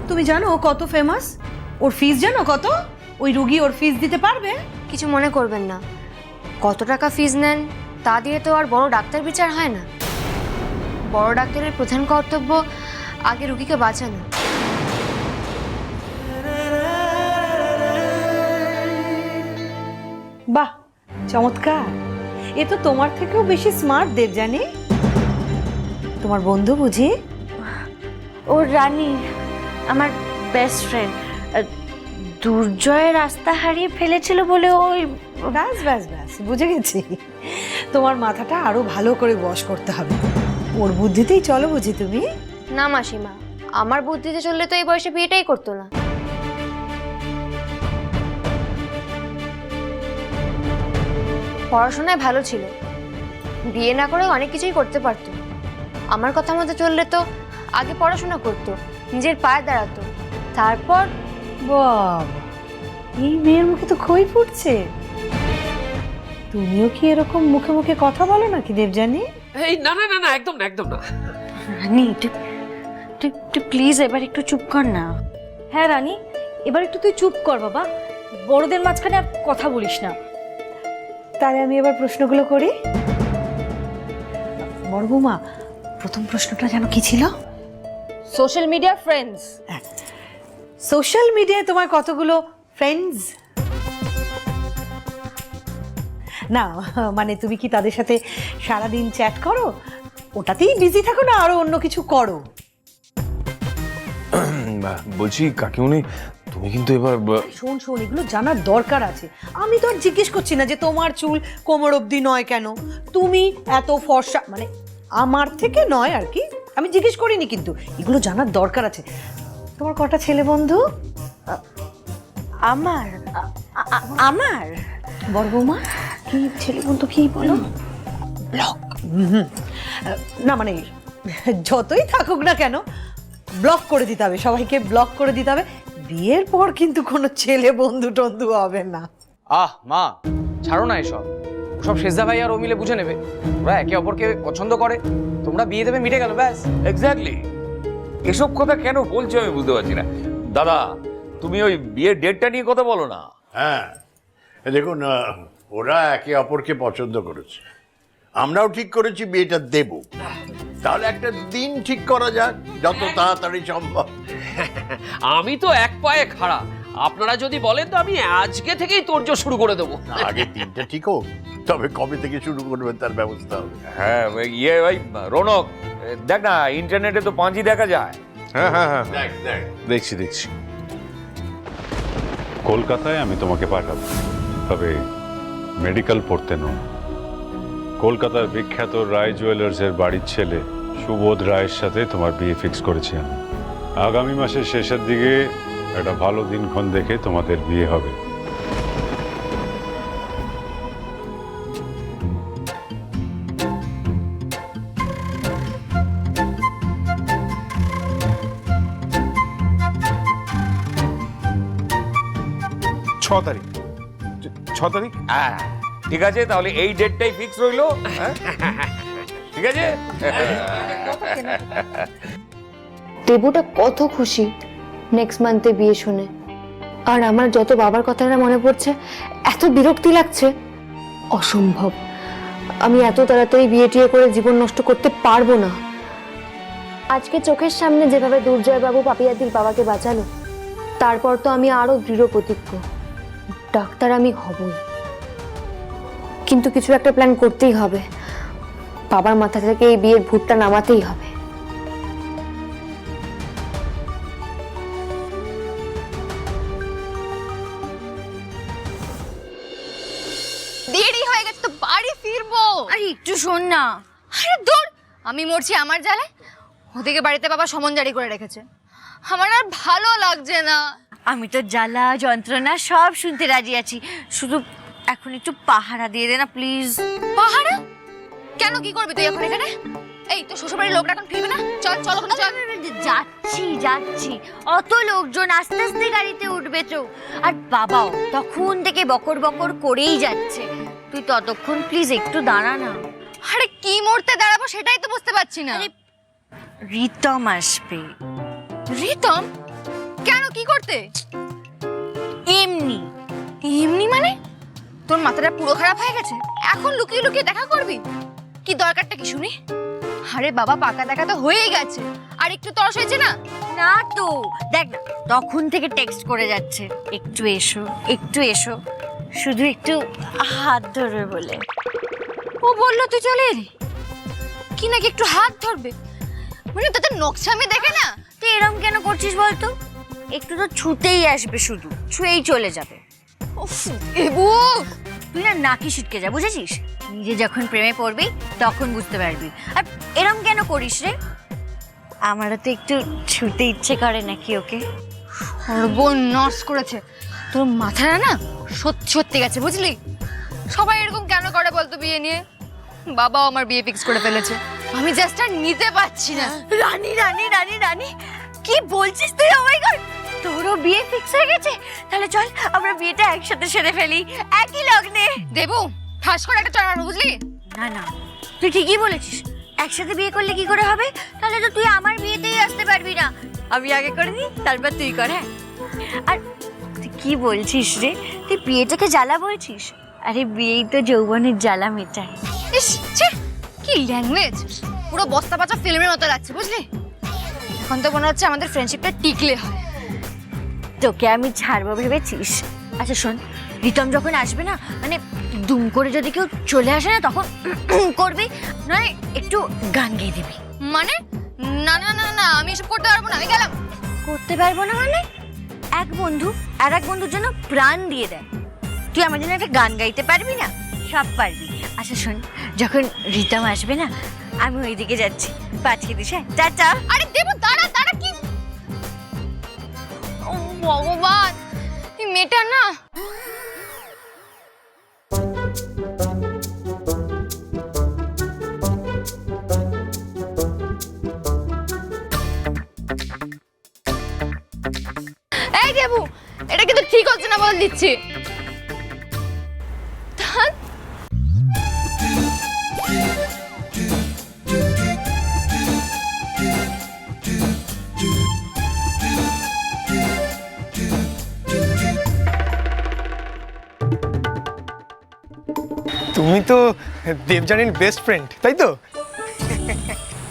তুমি জানো ও কত ফেমাস? ওর ফিস জানো কত? ওই রুগী ওর ফিস দিতে পারবে? কিছু মনে করবেন না, কত টাকা ফিস নেন তা দিয়ে তো আর বড় ডাক্তার বিচার হয় না। বড় ডাক্তারের প্রধান কর্তব্য আগে রুগীকে বাঁচানো। বাহ, চমৎকার। এ তো তোমার থেকেও বেশি স্মার্ট দেবযানী। তোমার বন্ধু বুঝি? ও রানী, আমার বেস্ট ফ্রেন্ড। দুর্জয় রাস্তা হারিয়ে ফেলেছিল বলে ওই। ব্যাস ব্যাস ব্যাস, বুঝে গেছি। তোমার মাথাটা আরো ভালো করে বশ করতে হবে। ওর বুদ্ধিতেই চলো বুঝি তুমি? না মাসিমা, আমার বুদ্ধিতে চললে তো এই বয়সে বিয়েটাই করতো না। পড়াশোনায় ভালো ছিল, বিয়ে না করেও অনেক কিছুই করতে পারতো। আমার কথা মতো চললে তো আগে পড়াশোনা করতো, নিজের পায়ে দাঁড়াতো, তারপর। বাবা, এই মেয়ের মুখে তো খই ফুটছে। তুমিও কি এরকম মুখে মুখে কথা বলো নাকি দেবযানী? এই না না না না, একদম না, একদম না। রানী, তুই প্লিজ এবার একটু চুপ কর না। হ্যাঁ রানী, এবার একটু তুই চুপ কর বাবা, বড়দের মাঝখানে আর কথা বলিস না। তাহলে আমি এবার প্রশ্নগুলো করি। বড় বৌমা, প্রথম প্রশ্নটা যেন কি ছিল? Social media friends. সোশ্যাল মিডিয়ায় তোমার কতগুলো ফ্রেন্ডস? না মানে তুমি কি তাদের সাথে সারাদিন চ্যাট করো? ওটাতেই বিজি থাকো না আরো অন্য কিছু করো? বলছি কাকিমুনি, তুমি কিন্তু এবার শোন শোন, এগুলো জানার দরকার আছে। আমি তো আর জিজ্ঞেস করছি না যে তোমার চুল কোমর অবধি নয় কেন, তুমি এত ফর্সা, মানে আমার থেকে নয় আর কি, আমি জিজ্ঞেস করিনি, কিন্তু এগুলো জানার দরকার আছে। তোমার কটা ছেলে বন্ধু? আমার আমার বড় বৌমা, কি ছেলে বন্ধু কি বলো? ব্লক। না মানে যতই থাকুক না কেন, ব্লক করে দিতে হবে, সবাইকে ব্লক করে দিতে হবে। বিয়ের পর কিন্তু কোনো ছেলে বন্ধু টন্ধু হবে না। মা, ছাড়ো না এসব। সব শেষদা ভাই আর ও মিলে বুঝে নেবে। ওরা একে অপরকে পছন্দ করে, তোমরা বিয়ে দেবে, মিটে গেল, ব্যাস। এক্স্যাক্টলি। এসব কথা কেন বলছো আমি বুঝতে পারছি না। দাদা, তুমি ওই বিয়ের ডেটটা নিয়ে কথা বলো না। হ্যাঁ, দেখুন, ওরা একে অপরকে পছন্দ করেছে, আমরাও ঠিক করেছি বিয়েটা দেব। তাহলে একটা দিন ঠিক করা যাক, যত তাড়াতাড়ি সম্ভব। আমি তো এক পায়ে খাড়া, আপনারা যদি বলেন তো আমি আজকে থেকেই তোড়জোড় শুরু করে দেবো। আগে দিনটা ঠিক হোক, তবে কবে থেকে শুরু করবেন তার ব্যবস্থা হবে। হ্যাঁ ভাই রৌনক, দেখ না ইন্টারনেটে তো পাঁজি দেখা যায়। হ্যাঁ হ্যাঁ হ্যাঁ দেখ দেখ, দেখছি। কলকাতায় আমি তোমাকে পাঠাবো, তবে মেডিকেল পড়তে নয়। কলকাতার বিখ্যাত রায় জুয়েলার্সের বাড়ির ছেলে সুবোধ রায়ের সাথে তোমার বিয়ে ফিক্স করেছি আমি। আগামী মাসের শেষের দিকে একটা ভালো দিনক্ষণ দেখে তোমাদের বিয়ে হবে। ছ তারিখ? হ্যাঁ ঠিক আছে, তাহলে এই ডেটটাই ফিক্স রইলো। ঠিক আছে। দেবুটা কত খুশি নেক্সট মান্থে বিয়ে শুনে, আর আমার যত বাবার কথাটা মনে পড়ছে, এত বিরক্তি লাগছে। অসম্ভব, আমি এত তাড়াতাড়ি বিয়ে টিয়ে করে জীবন নষ্ট করতে পারবো না। আজকে চোখের সামনে যেভাবে দুর্জয় বাবু পাপিয়াদির বাবাকে বাঁচালো, তারপর তো আমি আরো দৃঢ় প্রতিজ্ঞ, ডাক্তার আমি হবই। কিন্তু কিছু একটা প্ল্যান করতেই হবে, বাবার মাথা থেকে এই বিয়ের ভূতটা নামাতেই হবে। দেরি হয়ে গেছে তো, বাড়ি ফিরবো। আরে একটু শোন না। আরে দূর, আমি মরছি আমার জ্বালায়। ওদিকে বাড়িতে বাবা সমন জারি করে রেখেছে, আমার আর ভালো লাগছে না। আমি তো জ্বালা যন্ত্রণা সব শুনতে রাজি আছি, শুধু এখন একটু পাহারা দিয়ে দে না প্লিজ। পাহারা? কেন, কি করবি তুই এখন এখানে? এই তো শ্বশুরবাড়ির লোকরা এখন ফিরবে না, চল চল ওখানে চল। যাচ্ছি, অত লোকজন আস্তে আস্তে গাড়িতে উঠবে তো, আর বাবাও তখন থেকে বকর বকর করেই যাচ্ছে। তুই ততক্ষণ প্লিজ একটু দাঁড়া না। আরে কি মরতে দাঁড়াবো সেটাই তো বুঝতে পারছি না। রিতম আসবে। রিতম? কি করতে? এমনি। এমনি মানে? তোর মাথাটা পুরো খারাপ হয়ে গেছে? এখন লুকিয়ে লুকিয়ে দেখা করবি? কি দরকারটা কি শুনি? আরে বাবা, পাকা দেখা তো হয়েই গেছে, আর একটু তরস হয়েছে না? না তো, দেখ না, তখন থেকে টেক্সট করে যাচ্ছে, একটু এসো একটু এসো, শুধু একটু হাত ধরবে বলে। ও বললো তুই চলে এলি, কি নাকি একটু হাত ধরবে? মানে তোদের নকশামি দেখে না? তুই এরম কেন করছিস বলতো? একটু তো ছুতেই আসবে, শুধু ছুঁয়েই চলে যাবে। উফ, এবু, তুই না নাকি ছিটকে যা, বুঝেছিস? নিজে যখন প্রেমে পড়বি তখন বুঝতে পারবি। আর এরম কেন করিস রে? আমারও তো একটু ছুতে ইচ্ছে করে নাকি ওকে। সর্বনাশ করেছে তোর মাথাটা না, সত্যি সত্যি গেছে, বুঝলি? সবাই এরকম কেন করে বলতো বিয়ে নিয়ে? বাবাও আমার বিয়ে ফিক্স করে ফেলেছে, আমি জাস্ট আর নিতে পারছি না। রানী রানী রানী রানী, কি বলছিস তুই? ও মাই গড, তোরও বিয়ে ফিক্স হয়ে গেছে? তাহলে চল আমরা বিয়েটা একসাথে সেরে ফেলি, একই লগ্নে। দেবু, ঠাস করে একটা চড়ানো, বুঝলি? না না, তুই ঠিকই বলেছিস, একসাথে বিয়ে করলে কি করে হবে? তাহলে তো তুই আমার বিয়েতেই আসতে পারবি না। আমি আগে করে দিই, তারপর তুই কর। হ্যাঁ, আর তুই কি বলছিস রে? তুই বিয়েটাকে জ্বালা বলছিস? আরে বিয়েই তো যৌবনের জ্বালা মেটায়। ইস, ছি, কি ল্যাঙ্গুয়েজ! পুরো বস্তা পাচা ফিল্মের মতো লাগছে, বুঝলি? এখন তো মনে হচ্ছে আমাদের ফ্রেন্ডশিপটা টিকলে হয়। তোকে আমি ছাড়বো ভেবেছিস? আচ্ছা শোন, রিতম যখন আসবে না, মানে দুম করে যদি কেউ চলে আসে না, তখন করবি, নয় একটু গান গেয়ে দিবি। মানে? না না না না, আমি এসব করতে পারবো না, আমি গেলাম। করতে পারবো না মানে? এক বন্ধু আর এক বন্ধুর জন্য প্রাণ দিয়ে দেয়, তুই আমার জন্য একটা গান গাইতে পারবি না? সব পারবি। আচ্ছা শোন, যখন রিতম আসবে না, আমি ওইদিকে যাচ্ছি, পাঠিয়ে দিস। হ্যাঁ, টাটা। আরে দেবু, দাঁড়া দাঁড়া, কি! ও ভগবান, এই মেয়েটা না। এই দেবু, এটা কিন্তু ঠিক হচ্ছে না, বল দিচ্ছি। ধ্যাৎ। তুমি তো দেবযানীর বেস্ট ফ্রেন্ড, তাই তো?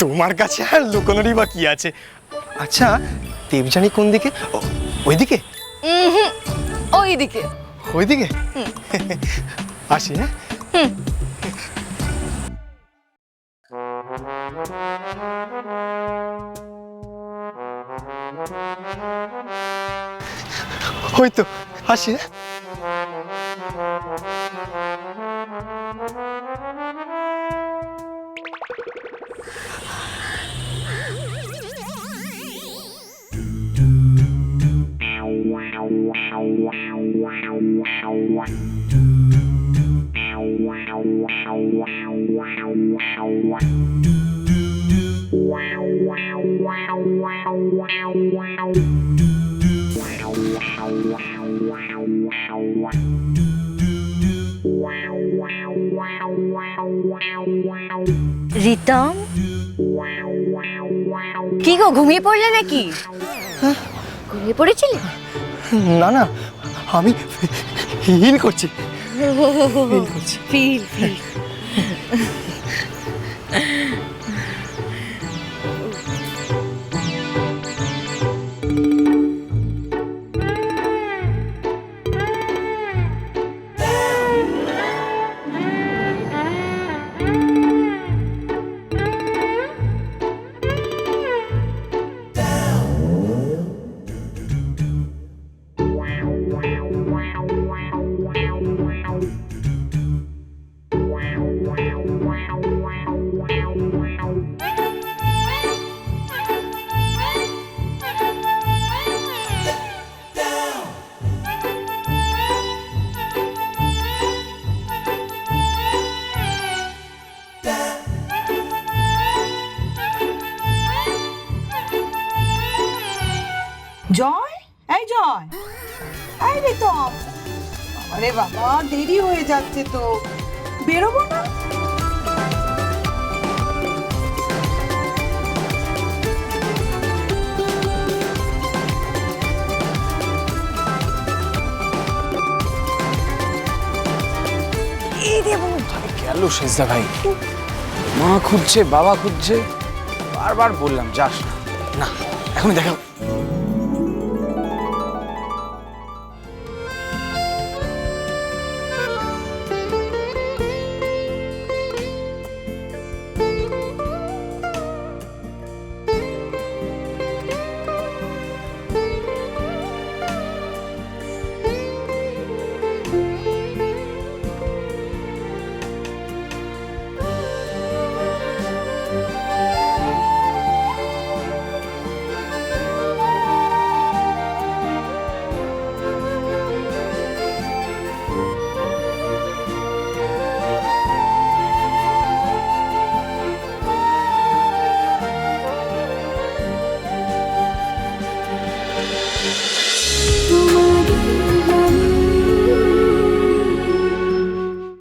তোমার কাছে আর লুকোনোরই বা কি আছে? আচ্ছা, দেবযানী কোন দিকে? ওইদিকে? ওইদিকে। ওইদিকে? আসি। হ্যাঁ, ওই তো আসি। রিতম, কি গো, ঘুমিয়ে পড়লে নাকি? ঘুমিয়ে পড়েছিলি? না না, আমি ফিল করছি। Feel feel. জয়, এই জয়, এই রিতম, আরে বাবা দেরি হয়ে যাচ্ছে তো, বেরোবো না? গেল শেষদা ভাই। মা খুঁজছে, বাবা খুঁজছে, বারবার বললাম যাস না। না, এখন দেখা।